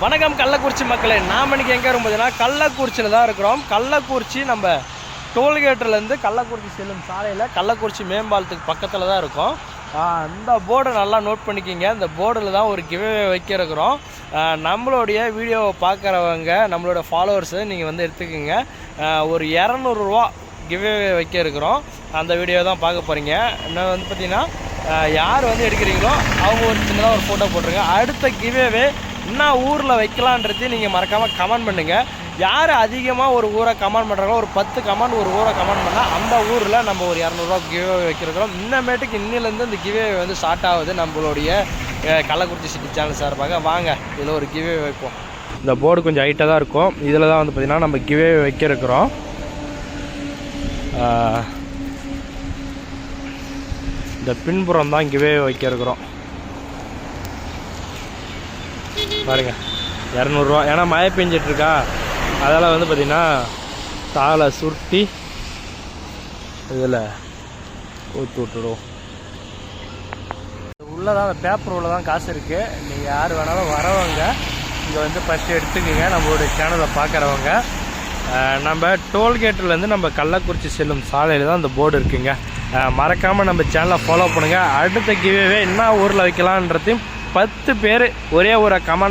வணக்கம் கள்ளக்குறிச்சி மக்களே. நாம் இன்னைக்கு எங்கே இருக்கும் பார்த்தீங்கன்னா கள்ளக்குறிச்சியில் தான் இருக்கிறோம். கள்ளக்குறிச்சி நம்ம டோல்கேட்டிலேருந்து கள்ளக்குறிச்சி செல்லும் சாலையில் கள்ளக்குறிச்சி மேம்பாலத்துக்கு பக்கத்தில் தான் இருக்கும். இந்த போர்டை நல்லா நோட் பண்ணிக்கிங்க. இந்த போர்டில் தான் ஒரு கிவ்வே வைக்க இருக்கிறோம். நம்மளுடைய வீடியோவை பார்க்குறவங்க நம்மளோட ஃபாலோவர்ஸை நீங்கள் வந்து எடுத்துக்கோங்க. ஒரு 200 ரூபா கிவ்வே வைக்க இருக்கிறோம். அந்த வீடியோ தான் பார்க்க போகிறீங்க. இன்னும் வந்து பார்த்திங்கன்னா யார் வந்து எடுக்கிறீங்களோ அவங்க ஒரு சின்னதாக ஒரு ஃபோட்டோ போட்டுருங்க. அடுத்த கிவ்வே என்ன ஊரில் வைக்கலான்றது நீங்கள் மறக்காமல் கமெண்ட் பண்ணுங்கள். யார் அதிகமாக ஒரு ஊரை கமெண்ட் பண்ணுறாங்களோ ஒரு 10 கமெண்ட் ஒரு ஊரை கமெண்ட் பண்ணால் அந்த ஊரில் நம்ம ஒரு 200 ரூபா கிவ்வே வைக்கிறோம். இன்னமேட்டுக்கு இன்னிலேருந்து இந்த கிவ்வே வந்து ஸ்டார்ட் ஆகுது நம்மளுடைய கள்ளக்குறிச்சி சிட்டி சேனல் சார்பாக. வாங்க இதில் ஒரு கிவ்வே வைப்போம். இந்த போர்டு கொஞ்சம் ஹைட்டாக தான் இருக்கும். இதில் தான் வந்து பார்த்திங்கன்னா நம்ம கிவ்வே வைக்க இருக்கிறோம். இந்த பின்புறம் தான் கிவ்வே வைக்க இருக்கிறோம். பாருங்க 200 ரூபா. ஏன்னா மழை பெஞ்சிட்ருக்கா, அதெல்லாம் வந்து பார்த்திங்கன்னா தாளை சுருட்டி இதில் ஊற்றி விட்டுடும். உள்ளதான் அந்த பேப்பர் உள்ள தான் காசு இருக்குது. நீங்கள் யார் வேணாலும் வரவங்க இங்கே வந்து ஃபஸ்ட்டு எடுத்துக்கோங்க. நம்மளுடைய சேனலை பார்க்குறவங்க நம்ம டோல்கேட்டிலேருந்து நம்ம கள்ளக்குறிச்சி செல்லும் சாலையில் தான் இந்த போர்டு இருக்குங்க. மறக்காமல் நம்ம சேனலை ஃபாலோ பண்ணுங்கள். அடுத்த கிவ்வே என்ன ஊரில் வைக்கலான்றதையும் 10 பேர் ஒரே ஒரு கமெண்ட்